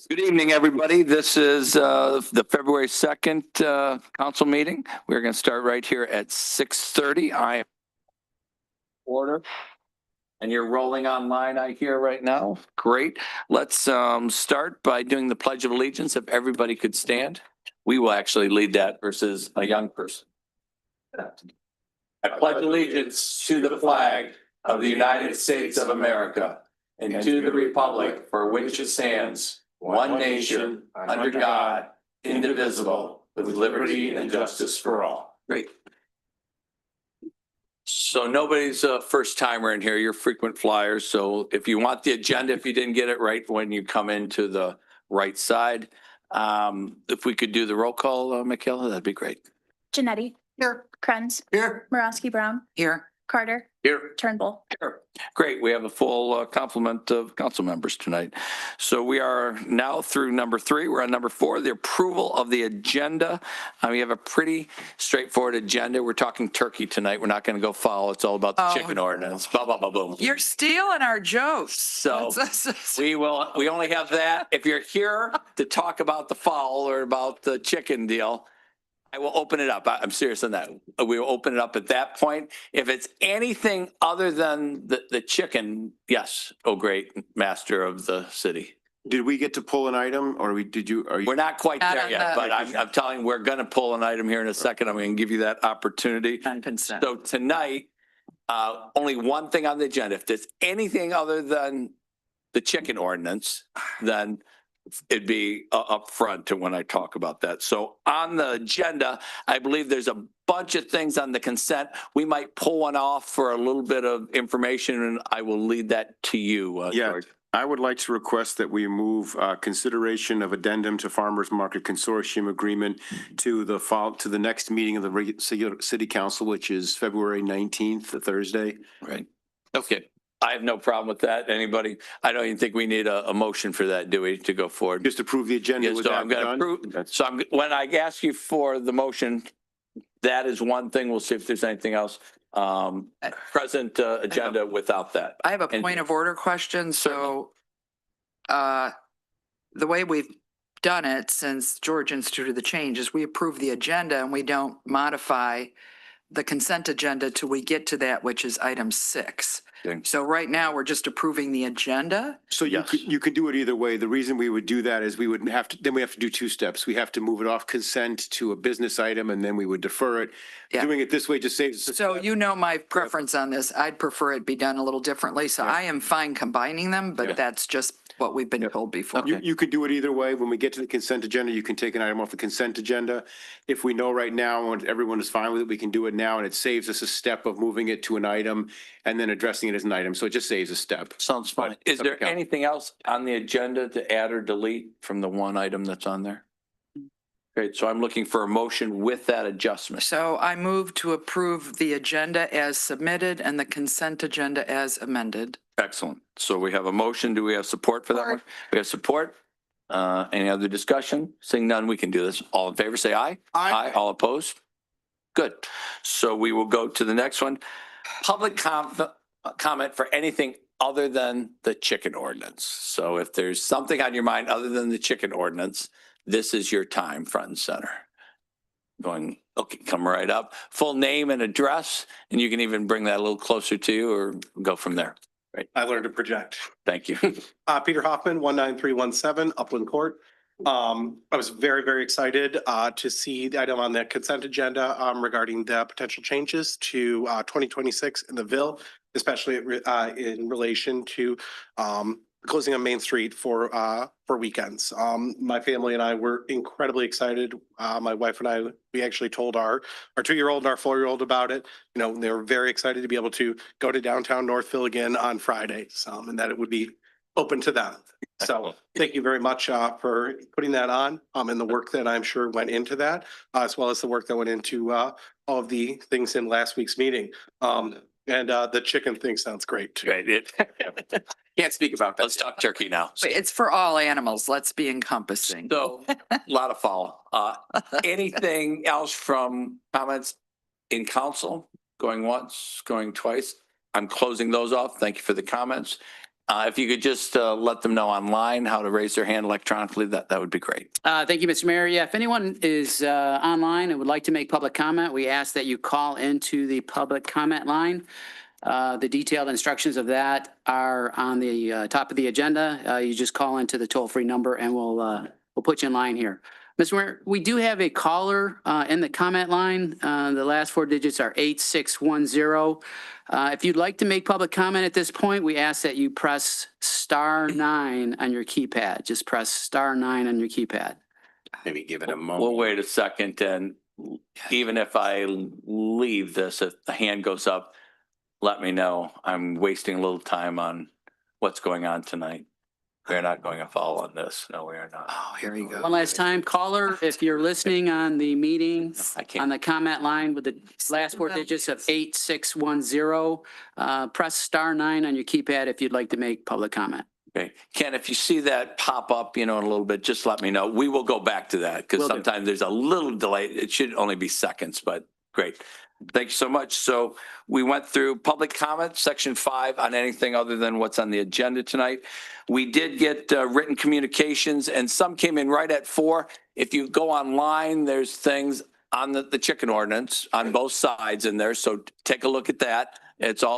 Good evening, everybody. This is the February 2nd council meeting. We're going to start right here at 6:30. I am order. And you're rolling online, I hear right now. Great. Let's start by doing the Pledge of Allegiance. If everybody could stand, we will actually lead that versus a young person. I pledge allegiance to the flag of the United States of America and to the republic for which it stands, one nation, under God, indivisible, with liberty and justice for all. Great. So nobody's a first timer in here. You're frequent flyers. So if you want the agenda, if you didn't get it right when you come into the right side, if we could do the roll call, Michaela, that'd be great. Janetti. Here. Krenz. Here. Moravsky Brown. Here. Carter. Here. Turnbull. Here. Great. We have a full complement of council members tonight. So we are now through number 3. We're on number 4, the approval of the agenda. We have a pretty straightforward agenda. We're talking turkey tonight. We're not going to go foul. It's all about the chicken ordinance. Blah, blah, blah, boom. You're stealing our jokes. So we only have that. If you're here to talk about the fowl or about the chicken deal, I will open it up. I'm serious on that. We will open it up at that point. If it's anything other than the chicken, yes. Oh, great, master of the city. Did we get to pull an item or We're not quite there yet, but I'm telling you, we're going to pull an item here in a second. I'm going to give you that opportunity. On consent. So tonight, only one thing on the agenda. If there's anything other than the chicken ordinance, then it'd be up front to when I talk about that. So on the agenda, I believe there's a bunch of things on the consent. We might pull one off for a little bit of information, and I will lead that to you, George. I would like to request that we move consideration of addendum to Farmers Market Consortium Agreement to the next meeting of the City Council, which is February 19th, the Thursday. Right. Okay. I have no problem with that. Anybody? I don't even think we need a motion for that, do we, to go forward? Just approve the agenda. Yeah, so I'm going to approve. So when I ask you for the motion, that is one thing. We'll see if there's anything else. Present agenda without that. I have a point of order question. So the way we've done it since George instituted the change is we approve the agenda and we don't modify the consent agenda till we get to that, which is item 6. Okay. So right now we're just approving the agenda. So you could do it either way. The reason we would do that is we would have to, then we have to do 2 steps. We have to move it off consent to a business item and then we would defer it. Yeah. Doing it this way just saves. So you know my preference on this. I'd prefer it be done a little differently. So I am fine combining them, but that's just what we've been told before. You could do it either way. When we get to the consent agenda, you can take an item off the consent agenda. If we know right now and everyone is fine with it, we can do it now and it saves us a step of moving it to an item and then addressing it as an item. So it just saves a step. Sounds fine. Is there anything else on the agenda to add or delete from the one item that's on there? Great. So I'm looking for a motion with that adjustment. So I move to approve the agenda as submitted and the consent agenda as amended. Excellent. So we have a motion. Do we have support for that one? We have support. Any other discussion? Seeing none, we can do this. All in favor, say aye. Aye. All opposed? Good. So we will go to the next one. Public comment for anything other than the chicken ordinance. So if there's something on your mind other than the chicken ordinance, this is your time, front and center. Going, okay, come right up. Full name and address, and you can even bring that a little closer to you or go from there. Right. I learned to project. Thank you. Peter Hoffman, 19317 Upland Court. I was very, very excited to see the item on the consent agenda regarding the potential changes to 2026 in the Ville, especially in relation to closing on Main Street for weekends. My family and I were incredibly excited. My wife and I, we actually told our 2-year-old and our 4-year-old about it. You know, they were very excited to be able to go to downtown Northville again on Fridays, and that it would be open to them. So thank you very much for putting that on and the work that I'm sure went into that, as well as the work that went into all of the things in last week's meeting. And the chicken thing sounds great too. Right. Can't speak about that. Let's talk turkey now. It's for all animals. Let's be encompassing. So a lot of follow. Anything else from comments in council? Going once, going twice? I'm closing those off. Thank you for the comments. If you could just let them know online how to raise their hand electronically, that would be great. Thank you, Mr. Mayor. Yeah, if anyone is online and would like to make public comment, we ask that you call into the public comment line. The detailed instructions of that are on the top of the agenda. You just call into the toll-free number and we'll put you in line here. Mr. Mayor, we do have a caller in the comment line. The last four digits are 8610. If you'd like to make public comment at this point, we ask that you press *9 on your keypad. Just press *9 on your keypad. Maybe give it a moment. We'll wait a second, and even if I leave this, if the hand goes up, let me know. I'm wasting a little time on what's going on tonight. We're not going to follow on this. No, we are not. Oh, here you go. One last time, caller, if you're listening on the meeting, I on can't. the comment line with the last four digits of 8610, press *9 on your keypad if you'd like to make public comment. Okay. Ken, if you see that pop up, in a little bit, just let me know. We will go back to that because Will do. sometimes there's a little delay. It should only be seconds, but great. Thank you so much. So we went through public comment, section 5, on anything other than what's on the agenda tonight. We did get written communications, and some came in right at 4. If you go online, there's things on the chicken ordinance on both sides in there. So take a look at that.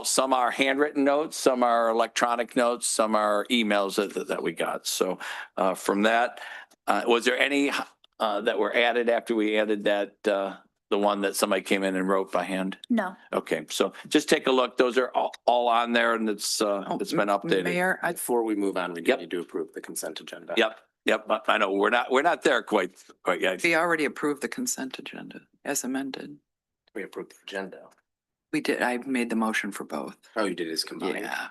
Some are handwritten notes, some are electronic notes, some are emails that we got. So from that, was there any that were added after we added that, the one that somebody came in and wrote by hand? No. Okay, so just take a look. Those are all on there, and it's been updated. Mayor, Before we move on, we do Yep. need to approve the consent agenda. Yep. I know we're not there quite yet. we already approved the consent agenda as amended. We approved the agenda. We did, I made the motion for both. Oh, you did it as combined. Yeah.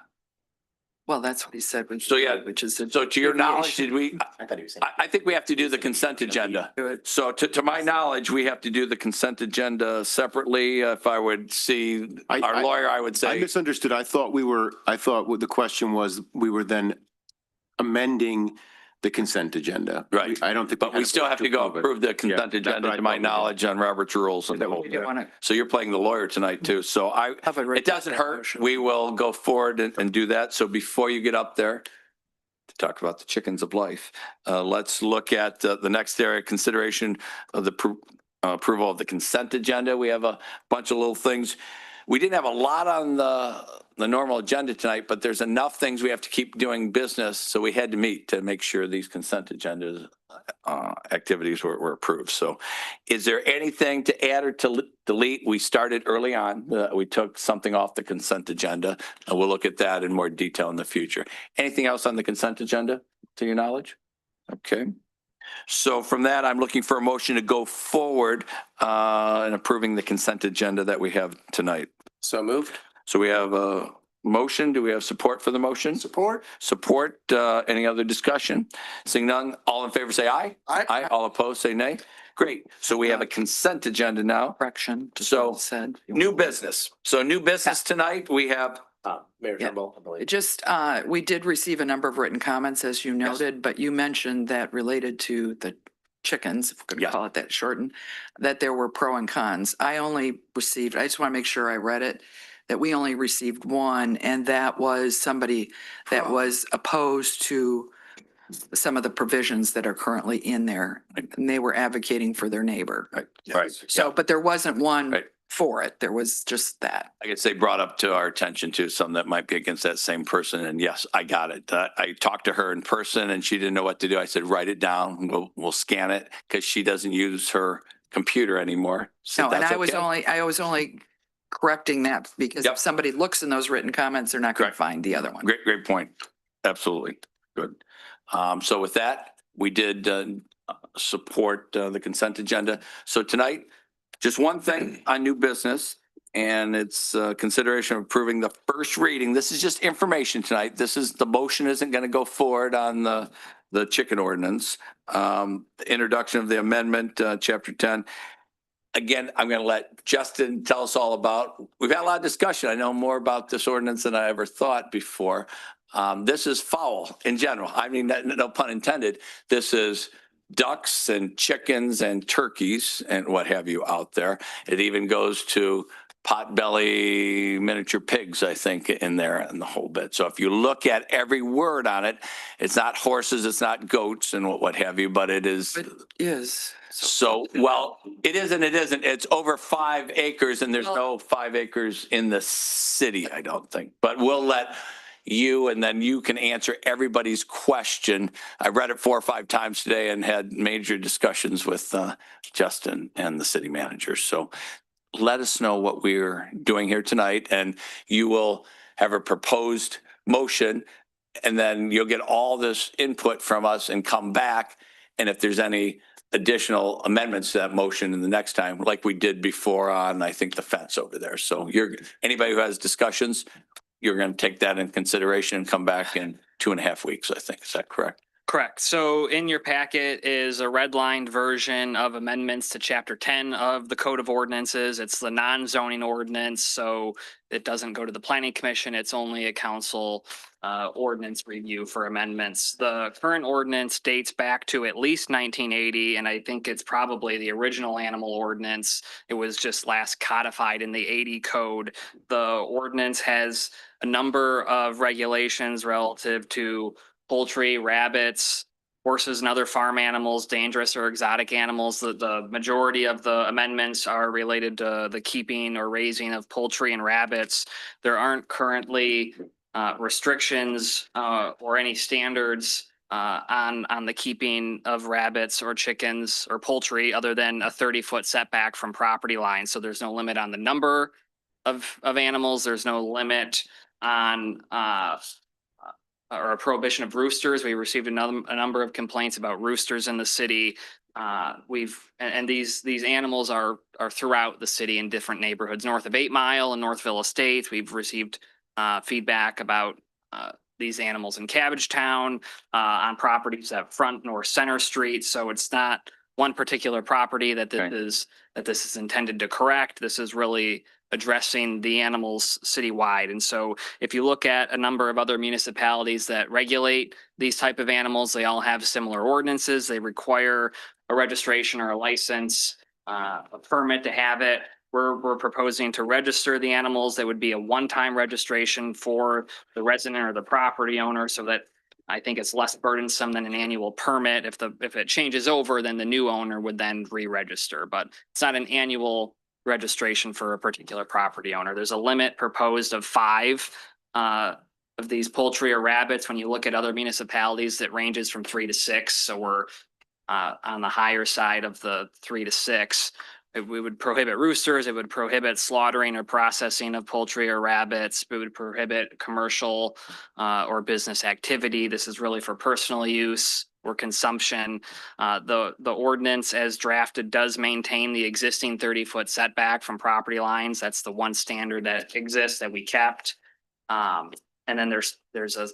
Well, that's what he said. So, yeah, Which is. So to your knowledge, did we? I thought he was saying. I think we have to do the consent agenda. Good. So to my knowledge, we have to do the consent agenda separately. If I would see our lawyer, I would I say, misunderstood. I thought what the question was, we were then amending the consent agenda. Right. I don't think. but we had a still vote have to go approve it. approve the consent that's agenda, what I to my thought we did. knowledge, on Robert's rules and the whole. We didn't want to So you're playing the lawyer tonight too. So have it right. it doesn't hurt. We will go forward and do that. So before you get up there to talk about the chickens of life, let's look at the next area, consideration of the approval of the consent agenda. We have a bunch of little things. We didn't have a lot on the normal agenda tonight, but there's enough things we have to keep doing business. So we had to meet to make sure these consent agendas activities were approved. So is there anything to add or to delete? We started early on. We took something off the consent agenda, and we'll look at that in more detail in the future. Anything else on the consent agenda, to your knowledge? Okay. So from that, I'm looking for a motion to go forward in approving the consent agenda that we have tonight. So moved. So we have a motion. Do we have support for the motion? Support. Support. Any other discussion? Seeing none, all in favor say aye. Aye. All opposed say nay. Great. So we have a consent agenda now. Correction. to So, what it said. New business. So new business tonight, we have, Mayor Yeah. Turnbull, I believe. It just, we did receive a number of written comments, as you noted, but you mentioned that related to the chickens, if we could Yeah. call it that shortened, that there were pro and cons. I just want to make sure I read it, that we only received one, and that was somebody that was opposed to some of the provisions that are currently in there, and they were advocating for their neighbor. right. So, but there wasn't one Right. for it. There was just that. I guess they brought up to our attention too, some that might be against that same person. And yes, I got it. I talked to her in person and she didn't know what to do. I said, write it down. We'll scan it because she doesn't use her computer anymore. So No, and that's I was okay. only correcting that because Yep. if somebody looks in those written comments, they're not going to Correct. find the other one. Great point. Absolutely. Good. So with that, we did support the consent agenda. So tonight, just one thing on new business, and it's consideration of approving the first reading. This is just information tonight. The motion isn't going to go forward on the chicken ordinance. The introduction of the amendment, chapter 10. Again, I'm going to let Justin tell us all about, we've had a lot of discussion. I know more about this ordinance than I ever thought before. This is fowl in general. I mean, no pun intended. This is ducks and chickens and turkeys and what have you out there. It even goes to potbelly miniature pigs, I think, in there and the whole bit. So if you look at every word on it, it's not horses, it's not goats and what have you, but it is. It is. So, well, it is and it isn't. It's over 5 acres and there's no 5 acres in the city, I don't think. But we'll let you, and then you can answer everybody's question. I read it 4 or 5 times today and had major discussions with Justin and the city manager. So let us know what we're doing here tonight, and you will have a proposed motion, and then you'll get all this input from us and come back. And if there's any additional amendments to that motion in the next time, like we did before on, I think, the fence over there. So anybody who has discussions, you're going to take that in consideration and come back in 2.5 weeks, I think. Is that correct? Correct. So in your packet is a redlined version of amendments to Chapter 10 of the Code of Ordinances. It's the non-zoning ordinance, so it doesn't go to the Planning Commission. It's only a council ordinance review for amendments. The current ordinance dates back to at least 1980, and I think it's probably the original animal ordinance. It was just last codified in the 80 code. The ordinance has a number of regulations relative to poultry, rabbits, horses, and other farm animals, dangerous or exotic animals. The majority of the amendments are related to the keeping or raising of poultry and rabbits. There aren't currently restrictions or any standards on the keeping of rabbits or chickens or poultry other than a 30-foot setback from property lines. So there's no limit on the number of animals. There's no limit on or a prohibition of roosters. We received a number of complaints about roosters in the city. These animals are throughout the city in different neighborhoods, north of 8 Mile and Northville Estates. We've received feedback about these animals in Cabbagetown, on properties at Front North Center Street. So it's not one particular property that this is intended to correct. This is really addressing the animals citywide. And so if you look at a number of other municipalities that regulate these type of animals, they all have similar ordinances. They require a registration or a license, a permit to have it. We're proposing to register the animals. That would be a one-time registration for the resident or the property owner, so that I think it's less burdensome than an annual permit. If it changes over, then the new owner would then re-register, but it's not an annual registration for a particular property owner. There's a limit proposed of 5 of these poultry or rabbits. When you look at other municipalities, that ranges from 3 to 6. So we're on the higher side of the 3 to 6. We would prohibit roosters. It would prohibit slaughtering or processing of poultry or rabbits. It would prohibit commercial or business activity. This is really for personal use or consumption. The ordinance as drafted does maintain the existing 30-foot setback from property lines. That's the one standard that exists that we kept. And then there's a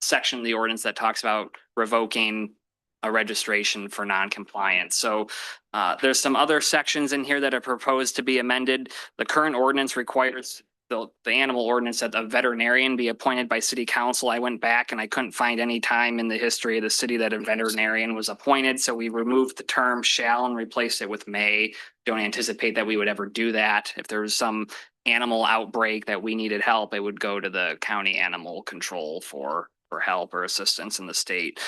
section of the ordinance that talks about revoking a registration for non-compliance. So there's some other sections in here that are proposed to be amended. The current ordinance requires the animal ordinance that a veterinarian be appointed by city council. I went back and I couldn't find any time in the history of the city that a veterinarian was appointed. So we removed the term shall and replaced it with may. Don't anticipate that we would ever do that. If there was some animal outbreak that we needed help, it would go to the county animal control for help or assistance in the state.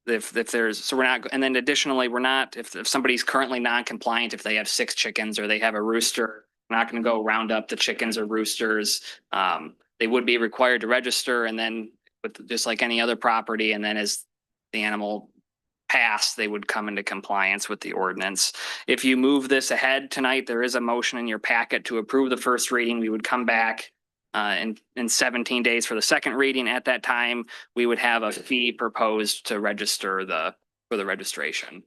If there's, so we're not, and then additionally, we're not, if somebody's currently non-compliant, if they have 6 chickens or they have a rooster, we're not going to go round up the chickens or roosters. They would be required to register, and then with just like any other property, and then as the animal passed, they would come into compliance with the ordinance. If you move this ahead tonight, there is a motion in your packet to approve the first reading. We would come back in 17 days for the second reading. At that time, we would have a fee proposed to register for the registration.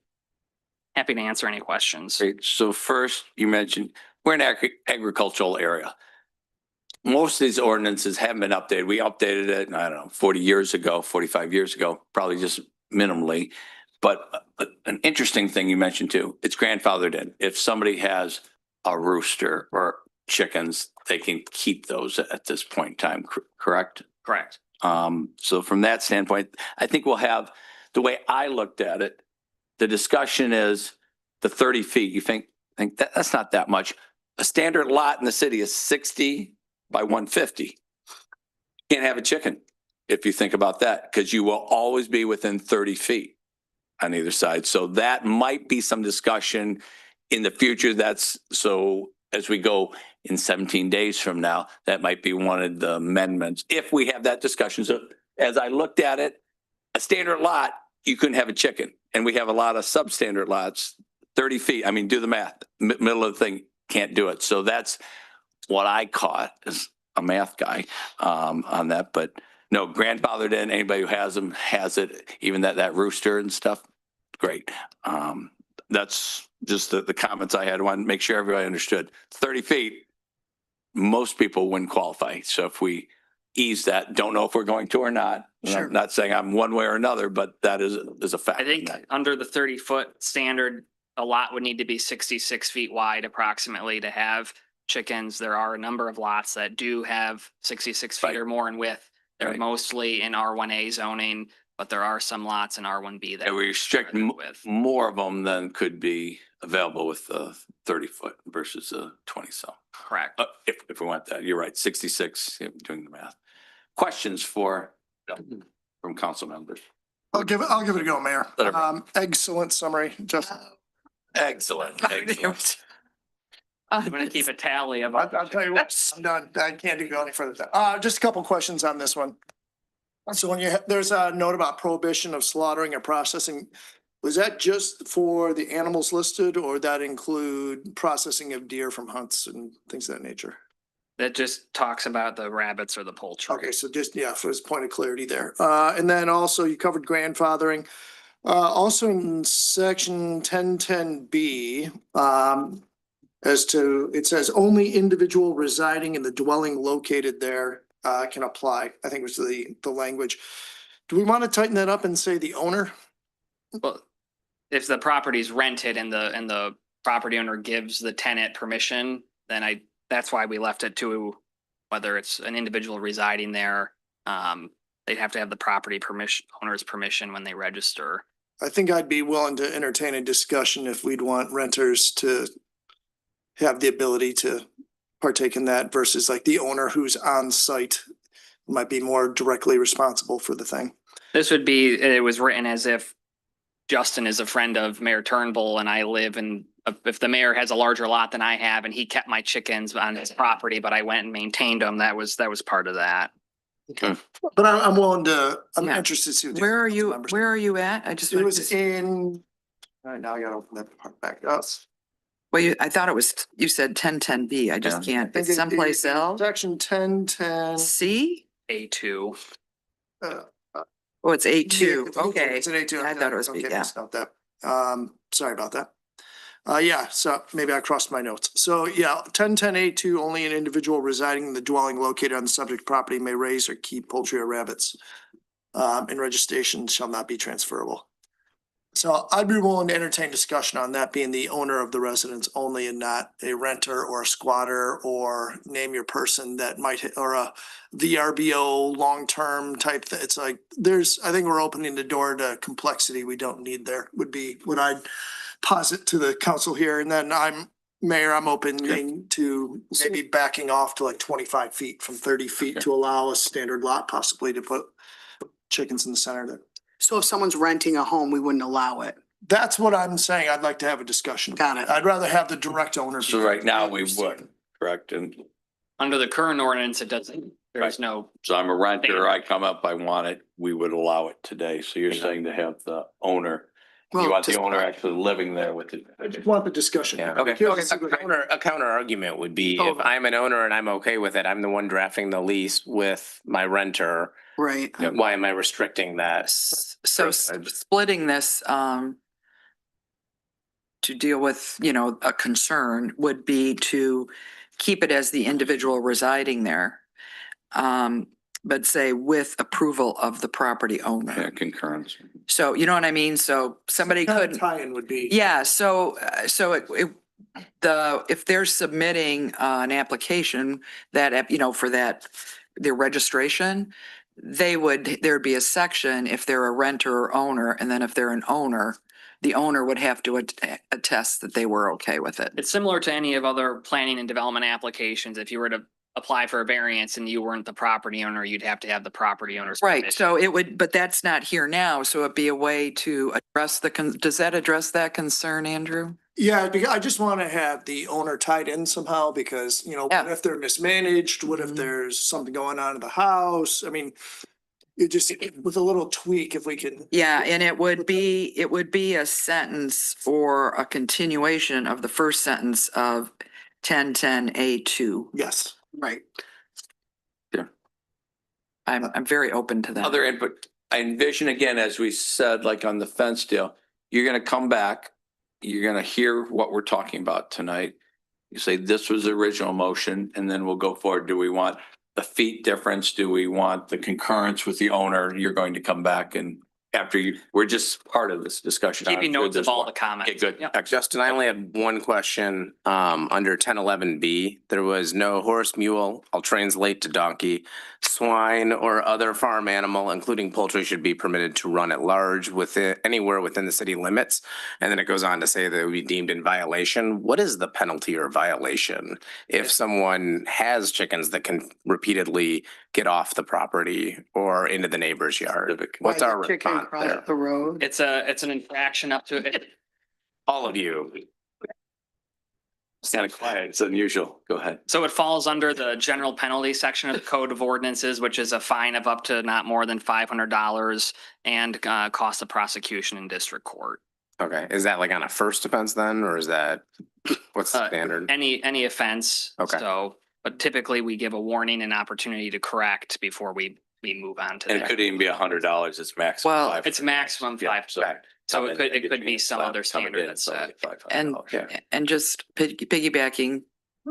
Happy to answer any questions. Great. So first, you mentioned we're an agricultural area. Most of these ordinances haven't been updated. We updated it, I don't know, 40 years ago, 45 years ago, probably just minimally. But an interesting thing you mentioned too, it's grandfathered in. If somebody has a rooster or chickens, they can keep those at this point in time, correct? Correct. So from that standpoint, I think we'll have, the way I looked at it, the discussion is the 30 feet. You think that's not that much. a standard lot in the city is 60 by 150. Can't have a chicken if you think about that, because you will always be within 30 feet on either side. So that might be some discussion in the future. That's so as we go in 17 days from now, that might be one of the amendments if we have that discussion. So as I looked at it, a standard lot, you couldn't have a chicken. And we have a lot of substandard lots, 30 feet. I mean, do the math, middle of the thing, can't do it. So that's what I caught as a math guy on that. But no, grandfathered in, anybody who has them has it, even that rooster and stuff. Great. That's just the comments I had. I wanted to make sure everybody understood. 30 feet, most people wouldn't qualify. So if we ease that, don't know if we're going to or not. Sure. I'm not saying I'm one way or another, but that is a fact. I think under the 30-foot standard, a lot would need to be 66 feet wide approximately to have chickens. There are a number of lots that do have 66 feet Right. or more in width. They're Right. mostly in R1A zoning, but there are some lots in R1B that And we restrict with. more of them than could be available with the 30-foot versus the 20. So Correct. if we want that, you're right. 66, doing the math. Questions from council members? I'll give it a go, Mayor. Let it Excellent summary, just, Excellent. Excellent. I'm going to keep a tally of. I'll tell you what, I'm done. I can't go any further. Just a couple questions on this one. So when there's a note about prohibition of slaughtering or processing, was that just for the animals listed or that include processing of deer from hunts and things of that nature? That just talks about the rabbits or the poultry. Okay, so just, yeah, for this point of clarity there. And then also you covered grandfathering. Also in section 1010B, as to, it says only individual residing in the dwelling located there can apply. I think was the language. Do we want to tighten that up and say the owner? Well, if the property's rented and the property owner gives the tenant permission, then that's why we left it to whether it's an individual residing there. They'd have to have the property owner's permission when they register. I think I'd be willing to entertain a discussion if we'd want renters to have the ability to partake in that versus like the owner who's on site might be more directly responsible for the thing. This would be, it was written as if Justin is a friend of Mayor Turnbull and I live in, if the mayor has a larger lot than I have and he kept my chickens on his property, but I went and maintained them, that was part of that. But I'm willing to, I'm Yeah. interested to see. what the Where are council you, members- where are you at? I just. It was in, all right, now I gotta open that part back up. Well, I thought it was, you said 1010B. I just can't, it's someplace else. Section 1010. C? A2. Oh, it's A2. Yeah, Okay. It's an A2. I thought it was B, Okay, yeah. it's not that. Sorry about that. Yeah, so maybe I crossed my notes. So yeah, 1010A2, only an individual residing in the dwelling located on the subject property may raise or keep poultry or rabbits. And registration shall not be transferable. So I'd be willing to entertain discussion on that being the owner of the residence only and not a renter or a squatter or name your person that might, or a VRBO long-term type. It's like, I think we're opening the door to complexity we don't need there would be what I'd posit to the council here. And then Mayor, I'm opening to maybe backing off to like 25 feet from 30 feet to allow a standard lot possibly to put chickens in the center there. So if someone's renting a home, we wouldn't allow it. That's what I'm saying. I'd like to have a discussion. Got it. I'd rather have the direct owner. So right now we would, correct? And Under the current ordinance, it doesn't, there's no, so I'm a renter, I come up, I want it, we would allow it today. So you're saying to have the owner, you Well, want the just- owner actually living there with it. I just want the discussion. Yeah. Okay. Curious to see what- A counter argument would be if Totally. I'm an owner and I'm okay with it, I'm the one drafting the lease with my renter. Right. Why am I restricting that? So splitting this, to deal with, a concern would be to keep it as the individual residing there. But say with approval of the property Yeah, owner. concurrence. So you know what I mean? So somebody Kind of could, tie-in would be. yeah, so if they're submitting an application that, for their registration, there'd be a section if they're a renter or owner, and then if they're an owner, the owner would have to attest that they were okay with it. It's similar to any of other planning and development applications. If you were to apply for a variance and you weren't the property owner, you'd have to have the property owner's Right, permission. so it would, but that's not here now, so it'd be a way to address does that address that concern, Andrew? Yeah, because I just want to have the owner tied in somehow because, you know, what Yeah. if they're mismanaged? What if Mhm. there's something going on in the house? I mean, it just, with a little tweak, if we can. Yeah, and it would be a sentence or a continuation of the first sentence of 1010A2. Yes. Right. I'm very open to that. Other input, I envision again, as we said, like on the fence deal, you're gonna come back, you're gonna hear what we're talking about tonight. You say this was the original motion, and then we'll go forward. Do we want the feet difference? Do we want the concurrence with the owner? You're going to come back and after you, we're just part of this discussion. Keeping notes of all the comments. Okay, good. Yep. Excellent. Justin, I only had one question. Under 1011B, there was no horse, mule, I'll translate to donkey, swine, or other farm animal, including poultry, should be permitted to run at large anywhere within the city limits. And then it goes on to say that it would be deemed in violation. What is the penalty or violation if someone has chickens that can repeatedly get off the property or into the neighbor's yard? What's our Chicken response cross there? the road. It's an infraction up to it. All of you. It's kind of quiet. It's unusual. Go ahead. So it falls under the general penalty section of the Code of Ordinances, which is a fine of up to not more than $500 and cost of prosecution in district court. Okay, is that like on a first offense then, or is that, what's the standard? Any offense. Okay. So, but typically we give a warning and opportunity to correct before we move on to And it that. could even be $100. It's maximum. Well, $500. It's maximum Yeah, five. so- So it could be some other standard that's set. And- Yeah. And just piggybacking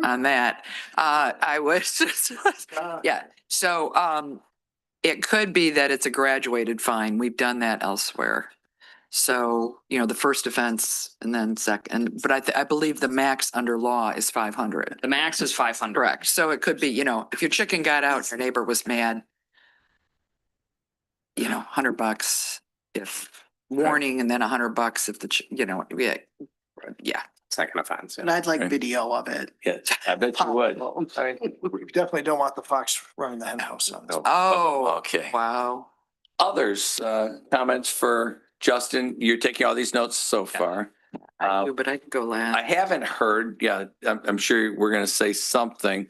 on that, I was, yeah, so, it could be that it's a graduated fine. We've done that elsewhere. So, you know, the first offense and then second, but I believe the max under law is 500. The max is 500. Correct. So it could be, you know, if your chicken got out, your neighbor was mad, you know, $100 if warning and then $100 if you know, yeah. Second offense. And I'd like video of it. Yeah, I bet you would. We definitely don't want the fox running the hen house on this. No. Oh, Okay. wow. Others, comments for Justin? You're taking all these notes so far. I do, but I can go I last. haven't heard, yeah, I'm sure we're going to say something,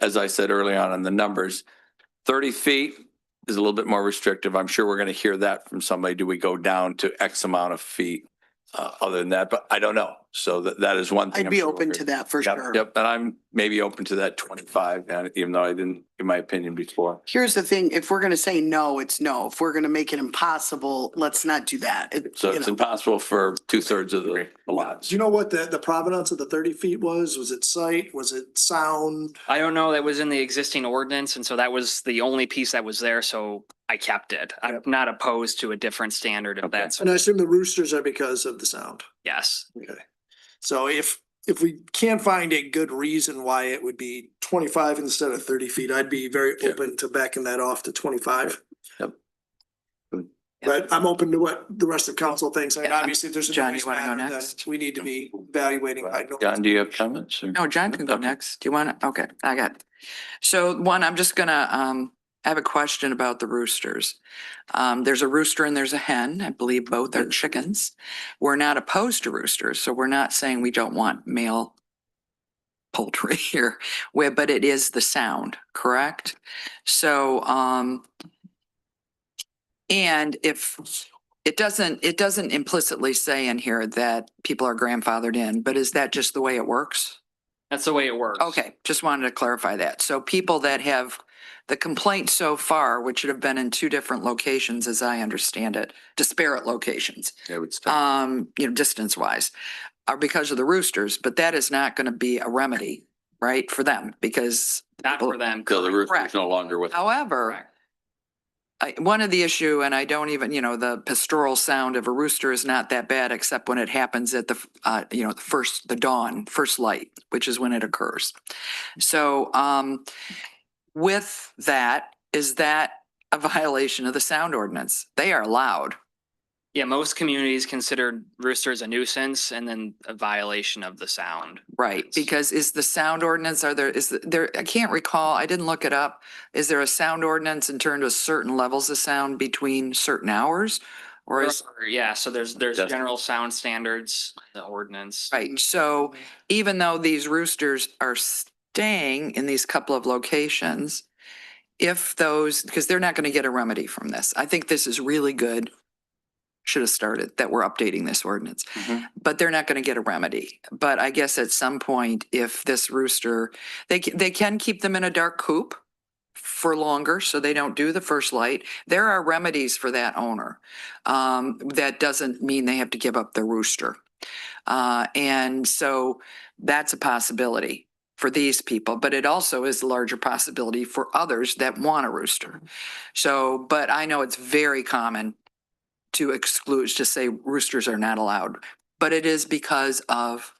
as I said early on the numbers. 30 feet is a little bit more restrictive. I'm sure we're going to hear that from somebody. Do we go down to X amount of feet other than that? But I don't know. So that is one thing. I'd I'm be sure open we're to gonna- that for Yep, sure. Yep, and I'm maybe open to that 25, even though I didn't give my opinion before. Here's the thing, if we're gonna say no, it's no. If we're gonna make it impossible, let's not do that. So it's impossible for 2/3 of the lots. Do you know what the provenance of the 30 feet was? Was it sight? Was it sound? I don't know, that was in the existing ordinance, and so that was the only piece that was there, so I kept it. I'm Yep. not opposed to a different standard if Okay. that's, And I assume the roosters are because of the sound. yes. Okay. So if we can't find a good reason why it would be 25 instead of 30 feet, I'd be very Yeah. open to backing that off to 25. Yep. But I'm open to what the rest of council thinks. I mean, Yeah. obviously, if there's a John, noise you wanna go matter, then next? we need to be evaluating. I know. John, do you have comments? or- No, John can go Okay. next. Do you want to? Okay, I got it. So one, I'm just gonna, I have a question about the roosters. There's a rooster and there's a hen. I believe both are chickens. We're not opposed to roosters, so we're not saying we don't want male poultry here, but it is the sound, correct? So, and if it doesn't implicitly say in here that people are grandfathered in, but is that just the way it works? That's the way it works. Okay, just wanted to clarify that. So people that have the complaint so far, which should have been in two different locations, as I understand it, disparate locations, Yeah, it's tough. you know, distance wise, are because of the roosters, but that is not going to be a remedy, right, for them because Not for them. So the roof is Correct. no longer with. however, Correct. one of the issue, and I don't even, you know, the pastoral sound of a rooster is not that bad, except when it happens at the, you know, the dawn, first light, which is when it occurs. So, with that, is that a violation of the sound ordinance? They are loud. Yeah, most communities consider roosters a nuisance and then a violation of the sound. Right, ordinance. because is the sound ordinance, I can't recall, I didn't look it up. Is there a sound ordinance in terms of certain levels of sound between certain hours? Or is, Yeah, so there's Just- general sound standards, the ordinance. right, so even though these roosters are staying in these couple of locations, if those, because they're not going to get a remedy from this. I think this is really good. Should have started that we're updating this ordinance, but they're not going to get a remedy. But I guess at some point, if this rooster, they can keep them in a dark coop for longer so they don't do the first light. There are remedies for that owner. That doesn't mean they have to give up their rooster. And so that's a possibility for these people, but it also is a larger possibility for others that want a rooster. So, but I know it's very common to exclude, to say roosters are not allowed, but it is because of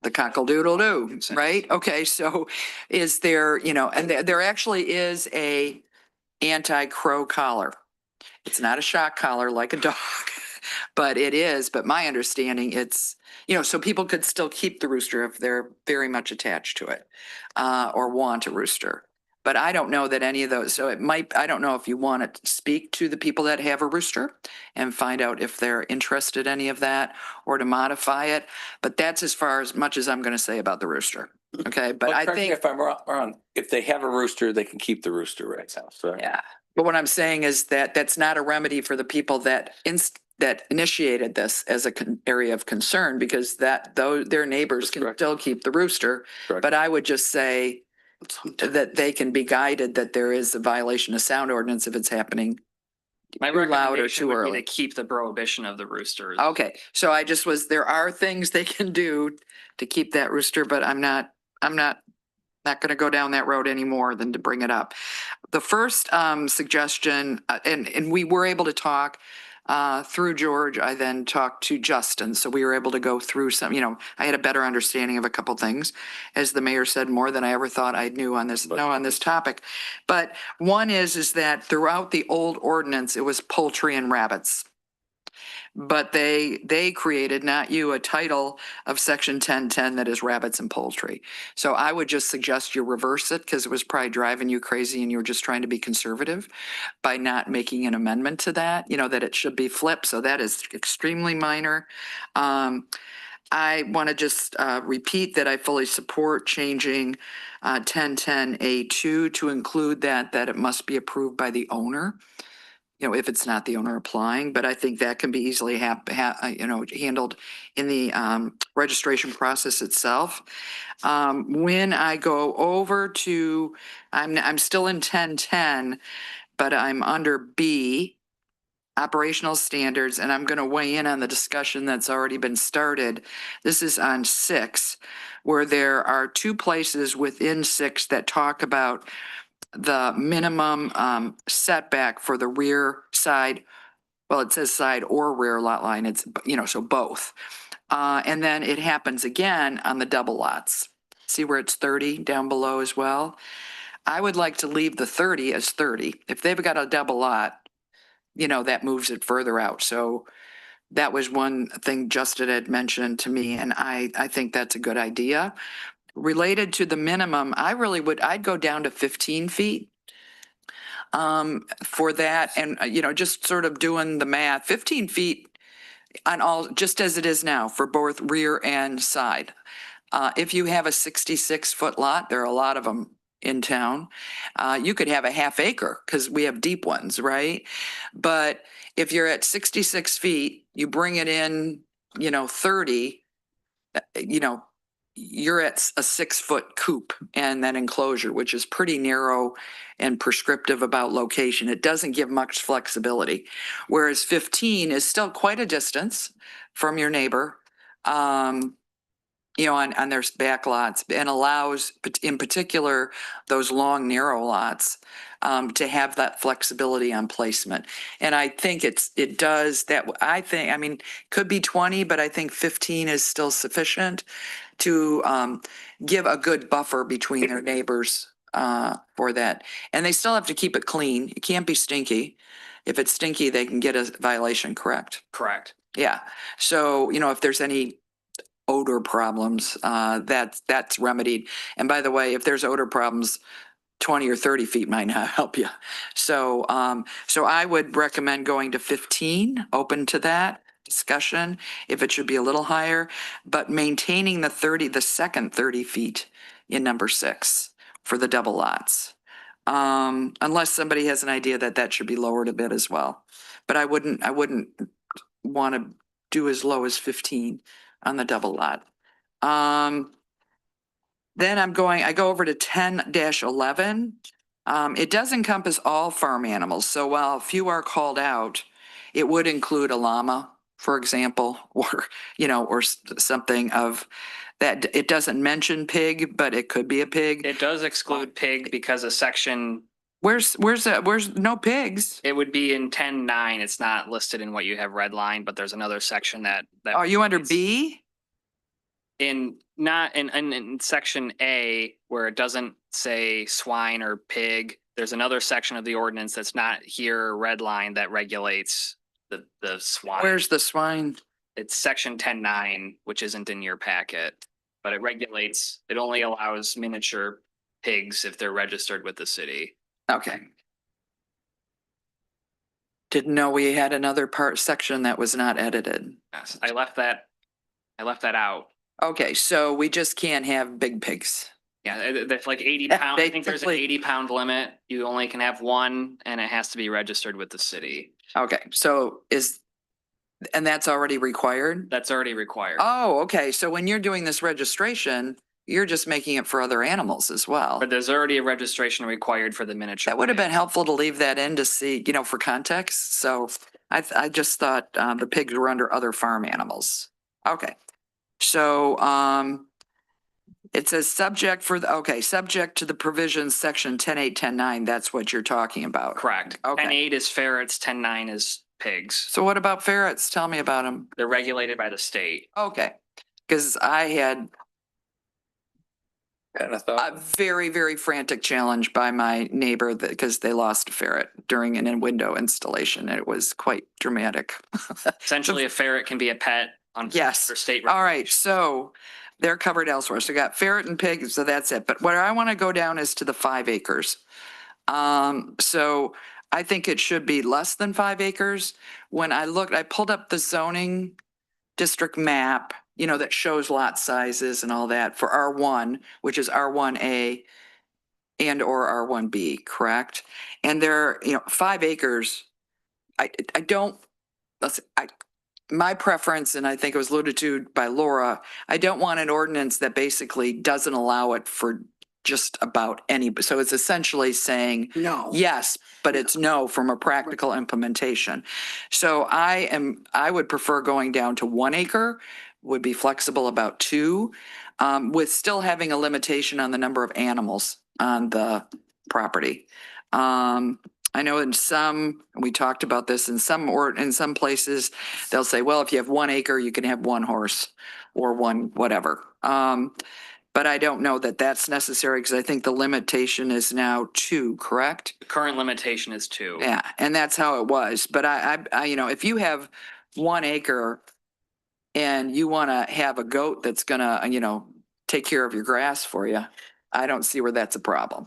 the cockle-doodle-doo, right? Okay, so is there, and there actually is a anti-crow collar. It's not a shock collar like a dog, but it is, but my understanding it's, so people could still keep the rooster if they're very much attached to it, or want a rooster. But I don't know that any of those, so it might, I don't know if you want to speak to the people that have a rooster and find out if they're interested in any of that or to modify it. But that's as far as much as I'm going to say about the rooster. Okay, but I correct me think, if I'm wrong, if they have a rooster, they can keep the rooster right now, so. yeah. But what I'm saying is that that's not a remedy for the people that that initiated this as a area of concern, because though their neighbors That's can correct. still keep the rooster. Correct. But I would just say that they can be guided that there is a violation of sound ordinance if it's happening. My Too loud or recommendation too would be early. to keep the prohibition of the roosters. Okay, so there are things they can do to keep that rooster, but I'm not gonna go down that road any more than to bring it up. The first suggestion, and we were able to talk through George, I then talked to Justin, so we were able to go through some, I had a better understanding of a couple things. As the mayor said, more than I ever thought I knew on this topic. But one is that throughout the old ordinance, it was poultry and rabbits. But they created, not you, a title of section 1010 that is rabbits and poultry. So I would just suggest you reverse it, because it was probably driving you crazy and you were just trying to be conservative by not making an amendment to that, that it should be flipped. So that is extremely minor. I want to just repeat that I fully support changing 1010A2 to include that it must be approved by the owner, if it's not the owner applying, but I think that can be easily handled in the registration process itself. When I go over to, I'm still in 1010, but I'm under B, operational standards, and I'm going to weigh in on the discussion that's already been started. This is on 6, where there are 2 places within 6 that talk about the minimum setback for the rear side. Well, it says side or rear lot line. It's, so both. And then it happens again on the double lots. See where it's 30 down below as well? I would like to leave the 30 as 30. If they've got a double lot, that moves it further out. So that was one thing Justin had mentioned to me, and I think that's a good idea. Related to the minimum, I'd go down to 15 feet for that. And, just sort of doing the math, 15 feet on all, just as it is now for both rear and side. If you have a 66-foot lot, there are a lot of them in town. You could have a half acre because we have deep ones, right? But if you're at 66 feet, you bring it in, 30, you're at a 6-foot coop and then enclosure, which is pretty narrow and prescriptive about location. It doesn't give much flexibility. Whereas 15 is still quite a distance from your neighbor, on their back lots, and allows, in particular, those long, narrow lots, to have that flexibility on placement. And I think it does that. Could be 20, but I think 15 is still sufficient to give a good buffer between their neighbors for that. And they still have to keep it clean. It can't be stinky. If it's stinky, they can get a violation, correct? Correct. Yeah. So, if there's any odor problems, that's remedied. And by the way, if there's odor problems, 20 or 30 feet might not help you. So, so I would recommend going to 15, open to that discussion, if it should be a little higher, but maintaining the second 30 feet in number 6 for the double lots. Unless somebody has an idea that should be lowered a bit as well. But I wouldn't want to do as low as 15 on the double lot. Then I go over to 10-11. It does encompass all farm animals. So while few are called out, it would include a llama, for example, or, or something of that. It doesn't mention pig, but it could be a pig. It does exclude pig because a section, Where's no pigs? it would be in 10-9. It's not listed in what you have redlined, but there's another section that. Are you under B? Not in section A, where it doesn't say swine or pig, there's another section of the ordinance that's not here redlined that regulates the swine. Where's the swine? It's section 10-9, which isn't in your packet, but it only allows miniature pigs if they're registered with the city. Okay. Didn't know we had another section that was not edited. Yes, I left that out. Okay, so we just can't have big pigs. Yeah, that's like 80 pounds. I think there's an Basically. 80-pound limit. You only can have one and it has to be registered with the city. Okay, so and that's already required? That's already required. Oh, okay, so when you're doing this registration, you're just making it for other animals as well. But there's already a registration required for the miniature. That would have pig. been helpful to leave that in to see, for context. So I just thought the pigs were under other farm animals. Okay. So it says subject to the provisions, section 10-8, 10-9. That's what you're talking about. Correct. Okay. 10-8 is ferrets, 10-9 is pigs. So what about ferrets? Tell me about them. They're regulated by the state. Okay. Because I had Kind of a thought. very, very frantic challenge by my neighbor because they lost a ferret during an window installation. And it was quite dramatic. Essentially, a ferret can be a pet on Yes. for state. All right, so they're covered elsewhere. So we got ferret and pig, so that's it. But where I want to go down is to the 5 acres. So I think it should be less than 5 acres. When I pulled up the zoning district map, that shows lot sizes and all that for R1, which is R1A and or R1B, correct? And they're, 5 acres. My preference, and I think it was alluded to by Laura, I don't want an ordinance that basically doesn't allow it for just about any, so it's essentially saying No. yes, but it's no from a practical implementation. So I would prefer going down to 1 acre, would be flexible about 2, with still having a limitation on the number of animals on the property. I know in some, we talked about this, in some places, they'll say, well, if you have 1 acre, you can have 1 horse or 1 whatever. But I don't know that that's necessary because I think the limitation is now 2, correct? The current limitation is 2. Yeah, and that's how it was. But I if you have 1 acre and you want to have a goat that's gonna, take care of your grass for you, I don't see where that's a problem.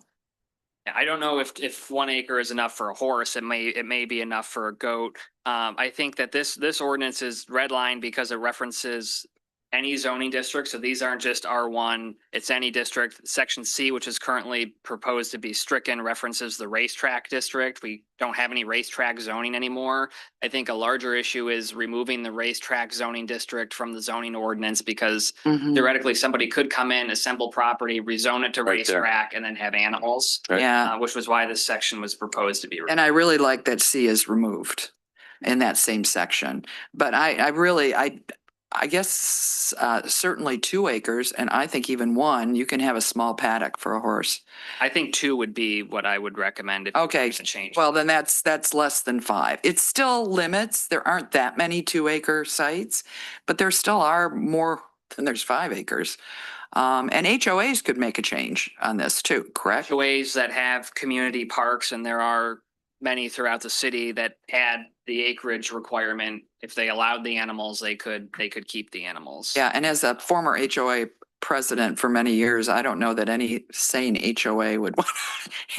I don't know if 1 acre is enough for a horse. It may be enough for a goat. I think that this ordinance is redlined because it references any zoning district. So these aren't just R1, it's any district. Section C, which is currently proposed to be stricken, references the racetrack district. We don't have any racetrack zoning anymore. I think a larger issue is removing the racetrack zoning district from the zoning ordinance because theoretically somebody could come in, assemble property, rezone it to Right there. racetrack, and then have animals. Right. Yeah, Which was why this section was proposed to be. and I really like that C is removed in that same section. But I guess certainly 2 acres, and I think even 1, you can have a small paddock for a horse. I think 2 would be what I would recommend. If Okay, to change. well, then that's less than 5. It still limits, there aren't that many 2 acre sites, but there still are more than there's 5 acres. And HOAs could make a change on this too, correct? Ways that have community parks, and there are many throughout the city that had the acreage requirement. If they allowed the animals, they could keep the animals. Yeah, and as a former HOA president for many years, I don't know that any sane HOA would want.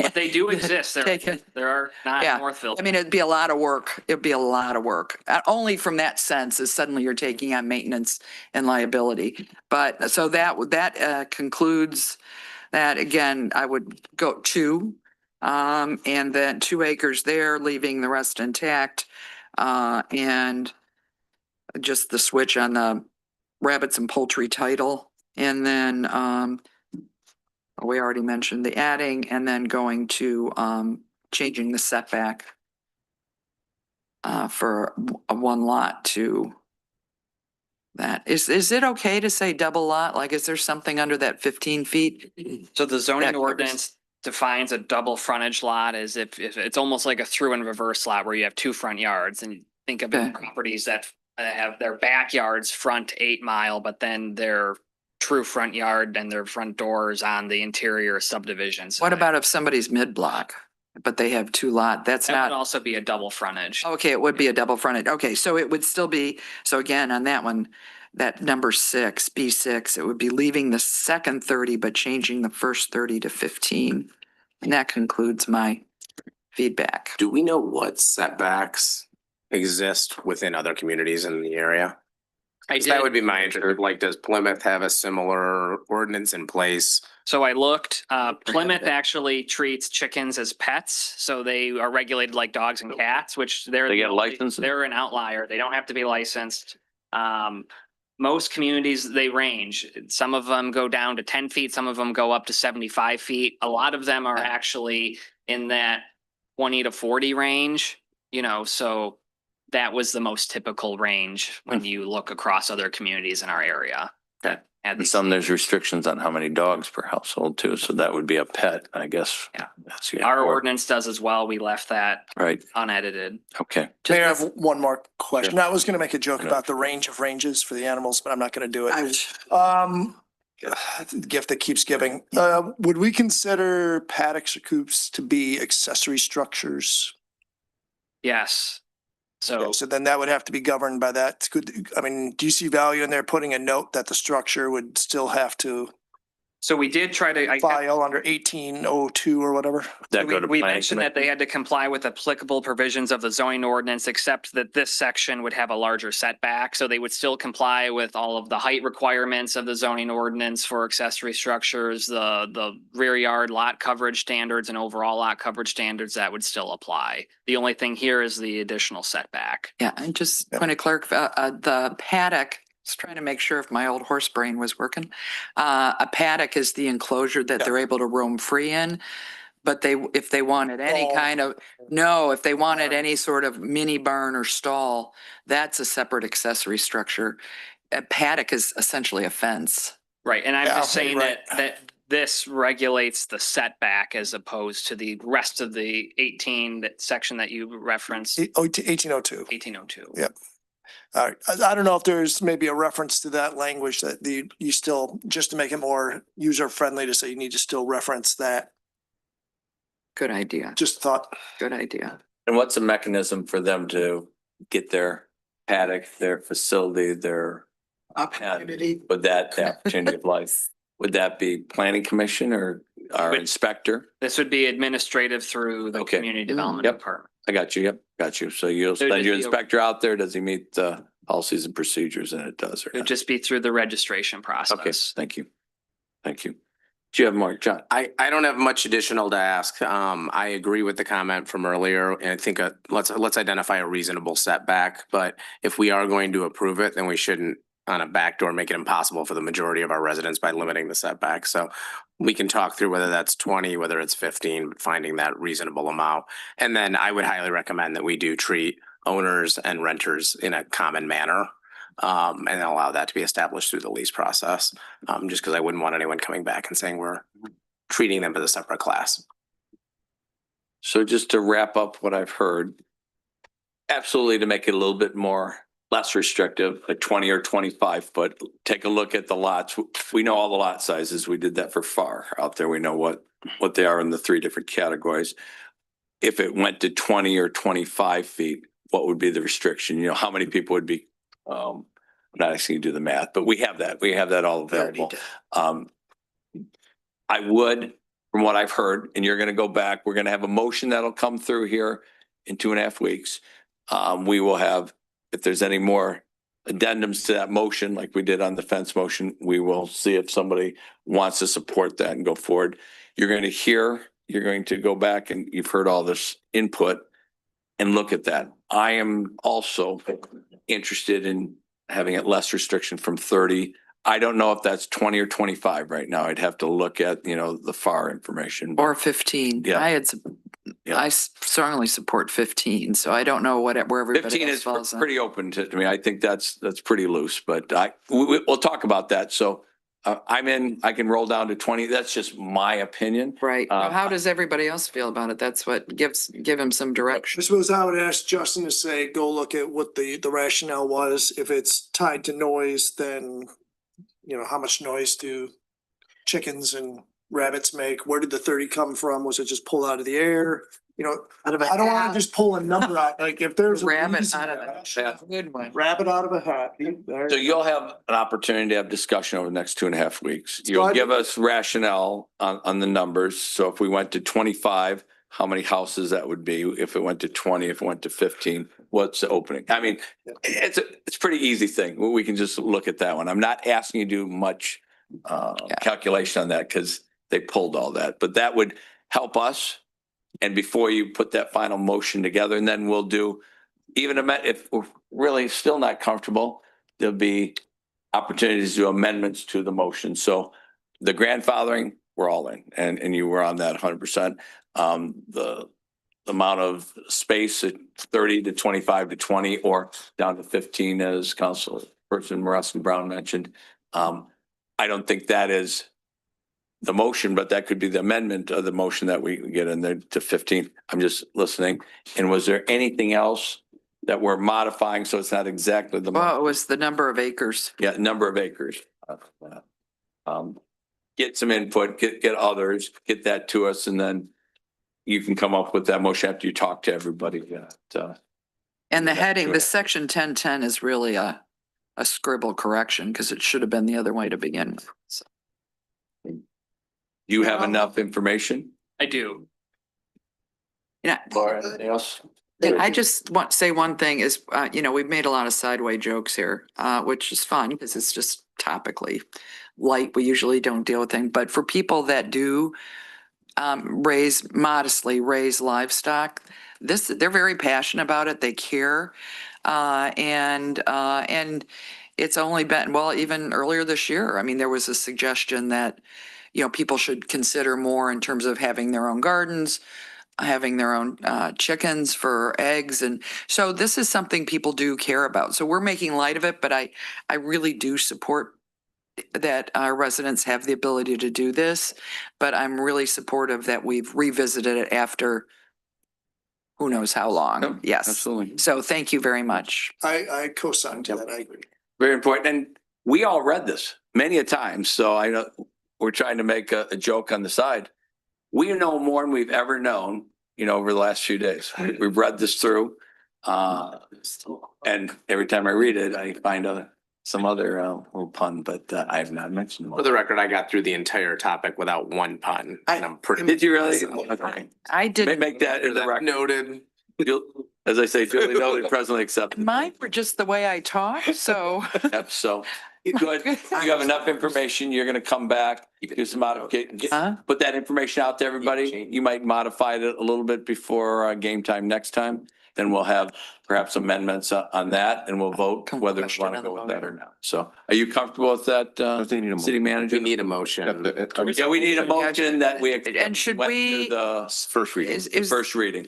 But they do exist. Take it. There are not Yeah. in Northville. I mean, it'd be a lot of work. It'd be a lot of work. Only from that sense is suddenly you're taking on maintenance and liability. But so that concludes that. Again, I would go 2. And then 2 acres there, leaving the rest intact. And just the switch on the rabbits and poultry title. And then we already mentioned the adding, and then going to changing the setback for a 1 lot to that. Is it okay to say double lot? Like, is there something under that 15 feet? So the zoning That covers- ordinance defines a double frontage lot as if it's almost like a through and reverse lot where you have 2 front yards, and you think of Okay. properties that have their backyards front 8 mile, but then their true front yard and their front doors on the interior subdivision. What about if somebody's mid-block, but they have 2 lot? That's That would not, also be a double frontage. okay, it would be a double frontage. Okay, so it would still be, so again, on that one, that number 6, B6, it would be leaving the second 30, but changing the first 30 to 15. And that concludes my feedback. Do we know what setbacks exist within other communities in the area? I 'Cause that did. would be my interest. Like, does Plymouth have a similar ordinance in place? So I looked, Plymouth actually treats chickens as pets, so they are regulated like dogs and cats, which They get licensed? They're an outlier. They don't have to be licensed. Most communities, they range. Some of them go down to 10 feet, some of them go up to 75 feet. A lot of them are actually in that 20 to 40 range, so that was the most typical range when you look across other communities in our area. That had And these. some, there's restrictions on how many dogs per household too, so that would be a pet, I guess. Yeah. That's the Our word. ordinance does as well. We left that Right, unedited. okay. Mayor, I have one more question. Sure. I was gonna make a joke Sure. about the range of ranges for the animals, but I'm not gonna do it. I- The gift that keeps giving. Would we consider paddocks or coops to be accessory structures? Yes. So So then that would have to be governed by that. I mean, do you see value in there putting a note that the structure would still have to we did try to, file under 1802 or whatever? That go to we planning mentioned that they commission? had to comply with applicable provisions of the zoning ordinance, except that this section would have a larger setback. So they would still comply with all of the height requirements of the zoning ordinance for accessory structures, the rear yard lot coverage standards and overall lot coverage standards that would still apply. The only thing here is the additional setback. Yeah, and just point of clerk, the paddock, just trying to make sure if my old horse brain was working. A paddock is the enclosure that they're able to roam free in. But if they wanted any Stall. kind of, if they wanted any sort of mini barn or stall, that's a separate accessory structure. A paddock is essentially a fence. Right, and I'm Yeah, just saying right. that this regulates the setback as opposed to the rest of the 18, that section that you referenced, 1802. 1802. Yeah. All right. I don't know if there's maybe a reference to that language that you still, just to make it more user friendly, to say you need to still reference that. Good idea, Just thought. good idea. And what's a mechanism for them to get their paddock, their facility, their, Opportunity. would that, the opportunity of life? Would that be planning commission or our Would- inspector? This would be administrative through the Okay. community development Yep. department. I got you, yep, got you. So you'll There'd send your just be a- inspector out there, does he meet the policies and procedures, and it does or It would not? just be through the registration Okay, process. thank you. Thank you. Do you have more, John? I don't have much additional to ask. I agree with the comment from earlier, and I think let's identify a reasonable setback. But if we are going to approve it, then we shouldn't on a backdoor make it impossible for the majority of our residents by limiting the setback. So we can talk through whether that's 20, whether it's 15, but finding that reasonable amount. And then I would highly recommend that we do treat owners and renters in a common manner. And allow that to be established through the lease process. Just because I wouldn't want anyone coming back and saying we're treating them as a separate class. So just to wrap up what I've heard, absolutely to make it a little bit more less restrictive, like 20 or 25 foot. Take a look at the lots. We know all the lot sizes. We did that for FAR out there. We know what they are in the three different categories. If it went to 20 or 25 feet, what would be the restriction? You know, how many people would be, I'm not asking you to do the math, but we have that. We have that all available. I would, from what I've heard, and you're going to go back, we're going to have a motion that'll come through here in 2.5 weeks. We will have, if there's any more addendums to that motion, like we did on the fence motion, we will see if somebody wants to support that and go forward. You're going to go back and you've heard all this input and look at that. I am also interested in having it less restriction from 30. I don't know if that's 20 or 25 right now. I'd have to look at, the FAR information. Or 15. Yeah. I strongly support 15, so I don't know where everybody 15 else is falls on. pretty open to me. I think that's pretty loose, but we'll talk about that. So I can roll down to 20. That's just my opinion. Right. Now, how does everybody else feel about it? That's what give him some I direction. suppose I would ask Justin to say, go look at what the rationale was. If it's tied to noise, then, how much noise do chickens and rabbits make? Where did the 30 come from? Was it just pulled out of the air? Out of a I don't want hat. to just pull a number out, like if there's a Rabbit reason- out of the good one. Rabbit out of a hat. There. So you'll have an opportunity to have discussion over the next 2.5 weeks. So You'll I- give us rationale on the numbers. So if we went to 25, how many houses that would be? If it went to 20, if it went to 15, what's the opening? I mean, it's a pretty easy thing. We can just look at that one. I'm not asking you to do much calculation on that because they pulled all that, but that would help us. And before you put that final motion together, and then we'll do if we're really still not comfortable, there'll be opportunities to do amendments to the motion. So the grandfathering, we're all in, and you were on that 100%. The amount of space at 30 to 25 to 20 or down to 15, as Councilperson Marusky Brown mentioned. I don't think that is the motion, but that could be the amendment of the motion that we get in there to 15. I'm just listening. And was there anything else that we're modifying so it's not exactly the? Well, it was the number of acres. Yeah, number of acres. Get some input, get others, get that to us, and then you can come up with that motion after you talk to everybody. And the Yeah, heading, sure. the section 1010 is really a scribble correction because it should have been the other way to begin with. So, Do you have enough information? I do. yeah. Laura, anything else? And I just want to say one thing is, we've made a lot of sideway jokes here, which is fun because it's just topically light. We usually don't deal with things, but for people that do modestly raise livestock, they're very passionate about it. They care. And it's only been, well, even earlier this year, I mean, there was a suggestion that, people should consider more in terms of having their own gardens, having their own chickens for eggs. And so this is something people do care about. So we're making light of it, but I really do support that our residents have the ability to do this. But I'm really supportive that we've revisited it after who knows how long. Yep, Yes. absolutely. So thank you very much. I co-sign to that. I agree. Very important. And we all read this many a time. So I know we're trying to make a joke on the side. We know more than we've ever known, over the last few days. We've read this through. And every time I read it, I find some other little pun, but I have not mentioned For them. the record, I got through the entire topic without one pun, and I'm pretty. Did you really? Okay. I did. Make that in the record. Noted. As I say, duly noted, presently accepted. Mine were just the way I talk, so. Yep, so, good. You have enough information. You're gonna come back, do some modification, Huh? put that information out to everybody. You might modify it a little bit before game time next time. Then we'll have perhaps amendments on that and we'll vote whether we Question want to on the go with that vote. or not. So are you comfortable with that, city manager? We need a motion. Yeah, we need a motion that we. And should went through we- The first reading. Is- First reading.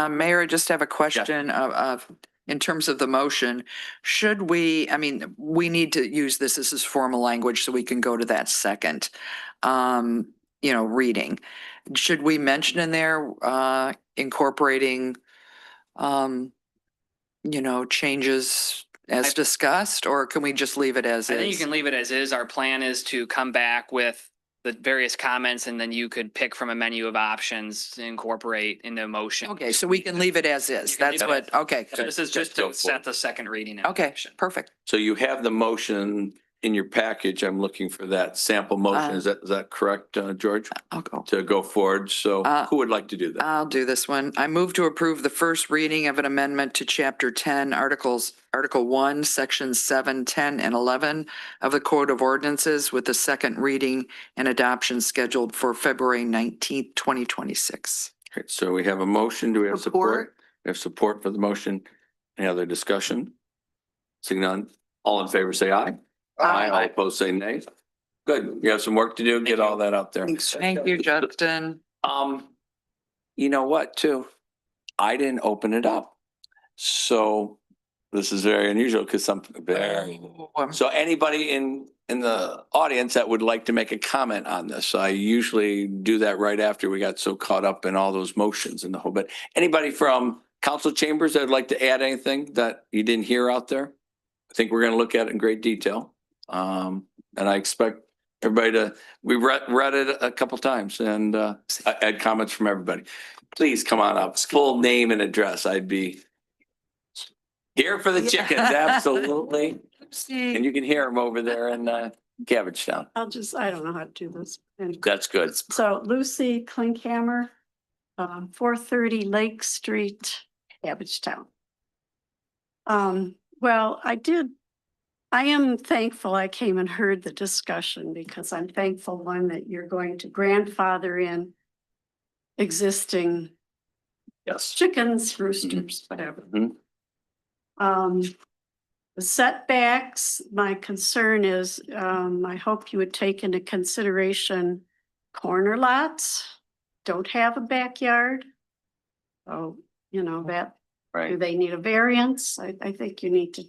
Mayor, I just have a question of, in terms of the motion, should we, I mean, we need to use this as formal language so we can go to that second, reading. Should we mention in there, incorporating, changes as discussed, or can we just leave it as I think you is? can leave it as is. Our plan is to come back with the various comments and then you could pick from a menu of options to incorporate into motion. Okay, so we can leave it as is. You can That's leave it what, okay. So this is just Go to for set it. the second reading. in Okay, motion. perfect. So you have the motion in your package. I'm looking for that sample motion. Is that correct, George? I'll go. To go forward. So who would like to do that? I'll do this one. I move to approve the first reading of an amendment to Chapter 10, Article 1, Sections 7, 10, and 11 of the Code of Ordinances with the second reading and adoption scheduled for February 19th, 2026. Okay, so we have a motion. Do we have support? Support. We have support for the motion. Any other discussion? Seeing none, all in favor, say aye. All opposed, say nay. Good. You have some work to do. Get all that out there. Thanks. Thank you, Justin. You know what, too? I didn't open it up. So this is very unusual because so anybody in the audience that would like to make a comment on this, I usually do that right after we got so caught up in all those motions and the whole bit. Anybody from council chambers that would like to add anything that you didn't hear out there? I think we're going to look at it in great detail. And I expect everybody we read it a couple times and I had comments from everybody. Please come on up, full name and address. I'd be here for the chickens, absolutely. And you can hear them over there in Cabbagetown. I don't know how to do this. And That's good. so Lucy Klinkhammer, 430 Lake Street, Cabbagetown. Well, I am thankful I came and heard the discussion because I'm thankful, one, that you're going to grandfather in existing Yes. chickens, roosters, whatever. Mhm. The setbacks, my concern is, I hope you would take into consideration corner lots, don't have a backyard. So, that, do Right. they need a variance? I think you need to